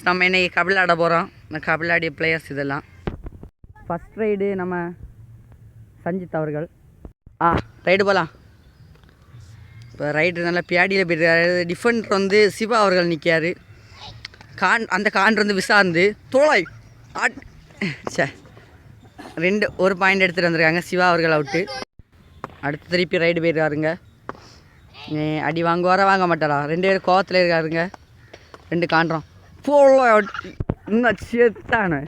நம்ம இன்னைக்கு கபடி ஆட போகிறோம். இந்த கபடி ஆடிய பிளேயர்ஸ் இதெல்லாம். ஃபஸ்ட் ரைடு நம்ம சஞ்சித் அவர்கள். ரைடு போகலாம். இப்போ ரைடு நல்லா பியாடியில் போயிருக்காரு. டிஃபெண்டர் வந்து சிவா அவர்கள் நிற்காரு. அந்த கான் வந்து விசார்ந்து தோளாய் சே 1 பாயிண்ட் எடுத்துகிட்டு வந்திருக்காங்க. சிவா அவர்கள் அவுட்டு. அடுத்து திருப்பி ரைடு போயிருக்காருங்க. அடி வாங்குவாரா வாங்க மாட்டாரா? 2 பேர் கோவத்தில் இருக்காருங்க. 2 காண்றோம் போல இன்னும் சேத்தானு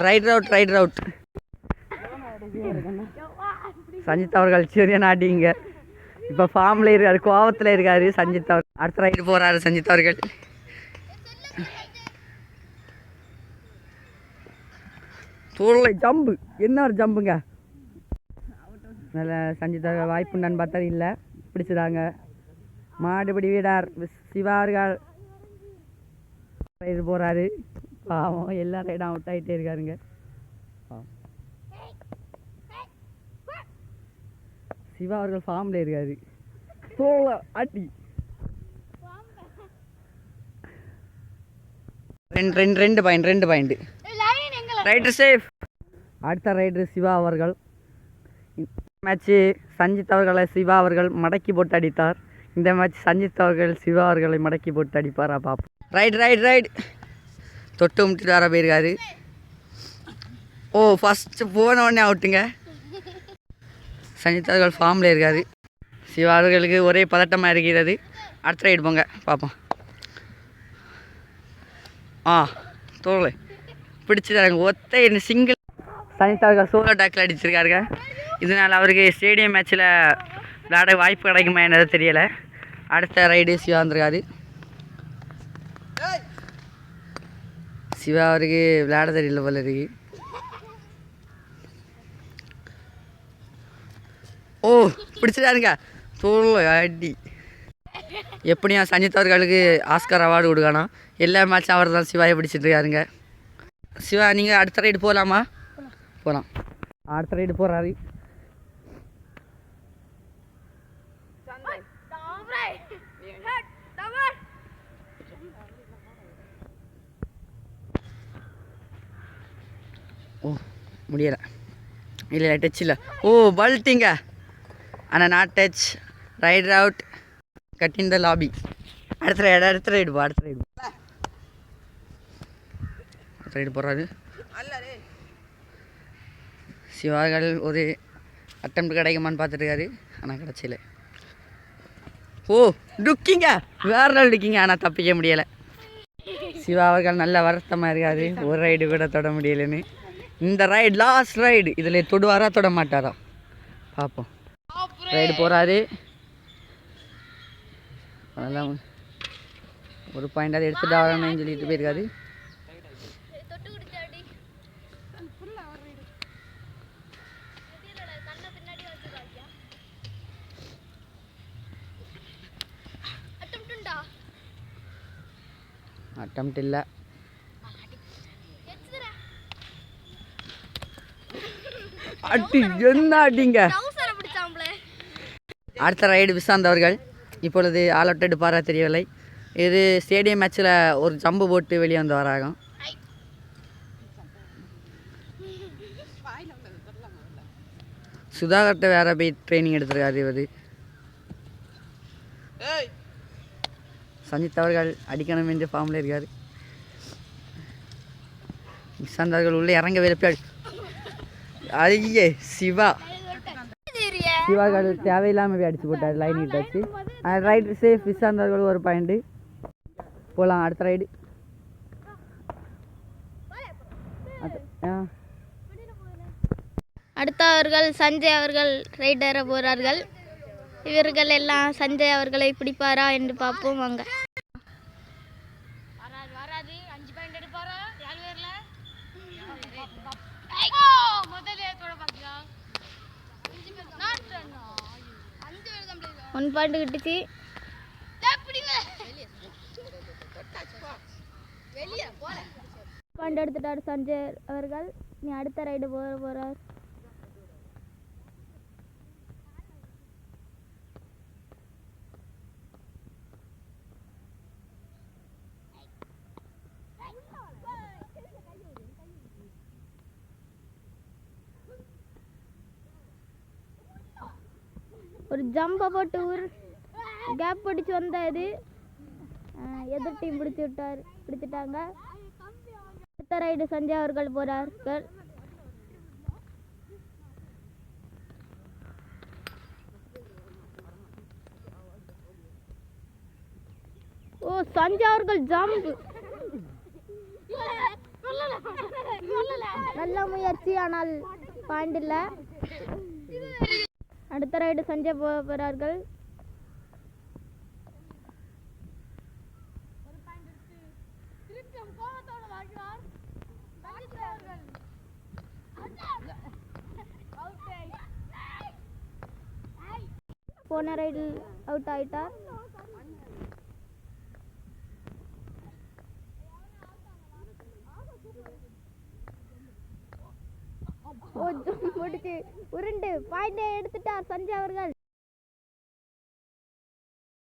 ரைடர் அவுட். சஞ்சித் அவர்கள் சரியான அடிங்க. இப்போ ஃபார்மில் இருக்காரு, கோவத்தில் இருக்காரு சஞ்சித் அவர். அடுத்த ரைடு போகிறாரு சஞ்சித் அவர்கள். தோலை ஜம்பு, என்ன ஒரு ஜம்புங்க. நல்ல சஞ்சித் அவர்கள் வாய்ப்புண்டான்னு பார்த்தா இல்லை, பிடிச்சிடாங்க. மாடுபடி வீடார் சிவா அவர்கள் ரைடு போகிறாரு. பாவம் எல்லா ரைடும் அவுட் ஆகிட்டே இருக்காருங்க. சிவா அவர்கள் ஃபார்மில் இருக்காரு. தோலை அடி 2 பாயிண்ட். Rider safe. அடுத்த ரைடர் சிவா அவர்கள். மேட்ச்சு சஞ்சித் அவர்களை சிவா அவர்கள் மடக்கி போட்டு அடித்தார். இந்த மேட்ச் சஞ்சித் அவர்கள் சிவா அவர்களை மடக்கி போட்டு அடிப்பாரா பார்ப்போம். ரைடு தொட்டு முட்டிட்டு வர போயிருக்காரு. ஃபஸ்ட்டு போன உடனே அவுட்டுங்க. சஞ்சித் அவர்கள் ஃபார்மில் இருக்காரு. சிவா அவர்களுக்கு ஒரே பதட்டமாக இருக்கிறது. அடுத்த ரைடு போங்க பார்ப்போம். தோலை பிடிச்சிட்டாங்க. ஒத்தை சிங்கிள் சஞ்சித் அவர்கள் சோலோ டாக்கில் அடிச்சிருக்காருங்க. இதனால் அவருக்கு ஸ்டேடியம் மேட்ச்சில் விளையாட வாய்ப்பு கிடைக்குமா என்னது தெரியலை. அடுத்த ரைடு சிவா வந்திருக்காரு. சிவா அவருக்கு விளையாட தெரியல போல இருக்கு. பிடிச்சிட்டாருங்க. தோலை அடி. எப்படியும் சஞ்சித் அவர்களுக்கு ஆஸ்கர் அவார்டு கொடுக்கணும். எல்லா மேட்சும் அவர் தான் சிவாயை பிடிச்சிட்டு இருக்காருங்க. சிவா நீங்கள் அடுத்த ரைடு போகலாமா? போகலாம். அடுத்த ரைடு போகிறாரு. முடியலை. இல்லை டச் இல்லை. பல்ட்டிங்க. ஆனால் not touch. Rider out. Cut in the lobby. அடுத்த ரைடு போகிறாரு. சிவார்கள் ஒரு அட்டம் கிடைக்குமான்னு பார்த்துருக்காரு. ஆனால் கிடச்சில. டுக்கிங்க. வேறு நாள் டுக்கிங்க. ஆனால் தப்பிக்க முடியலை. சிவா அவர்கள் நல்ல வருத்தமாக இருக்காரு. ஒரு ரைடு கூட தொட முடியலைன்னு. இந்த ரைடு லாஸ்ட் ரைடு. இதில் தொடுவாரா தொட மாட்டாரா பார்ப்போம். ரைடு போகிறாரு. அதெல்லாம் 1 பாயிண்டாவது எடுத்துட்டு வரணும்னு சொல்லிட்டு போயிருக்காரு. அட்டம்ப்ட் இல்லை. அடி என்ன அடிங்க. அடுத்த ரைடு விசாந்த் அவர்கள். இப்பொழுது ஆல் அவுட் எடுப்பாரா தெரியவில்லை. இது ஸ்டேடியம் மேட்ச்சில் ஒரு ஜம்பு போட்டு வெளியே வந்து வராங்க. சுதாகர்கிட்ட வேற போய் ட்ரைனிங் எடுத்துருக்காரு இவர். சஞ்சித் அவர்கள் அடிக்கணும் என்று ஃபார்மில் இருக்கார். விசாந்த் அவர்கள் உள்ளே இறங்க வேலை. ஐயே சிவார்கள் தேவையில்லாமல் போய் அடிச்சு போட்டார். லைன் ஹிட்டாச்சு. Right safe. விசாந்த் அவர்கள் 1 பாயிண்ட். போகலாம் அடுத்த ரைடு. அடுத்தவர்கள் சஞ்சய் அவர்கள் ரைடர போகிறார்கள். இவர்கள் எல்லாம் சஞ்சய் அவர்களை பிடிப்பாரா என்று பார்ப்போம் வாங்க. One point கிட்டுச்சு. பாயிண்ட் எடுத்துட்டார் சஞ்சய் அவர்கள். நீ அடுத்த ரைடு போகிறார். ஒரு ஜம்பை போட்டு கேப் பிடிச்சி வந்தாரு. எதிர் டீம் பிடிச்சிட்டாங்க. அடுத்த ரைடு சஞ்சய் அவர்கள் போகிறார்கள். ஓ, சஞ்சய் அவர்கள் ஜம்ப், நல்ல முயற்சி, ஆனால் பாயிண்ட் இல்லை. அடுத்த ரைடு சஞ்சய் போகிறார்கள். போன ரைடில் அவுட் ஆயிட்டார். முடிச்சு உருண்டு பாயிண்டை எடுத்துட்டார் சஞ்சய் அவர்கள்.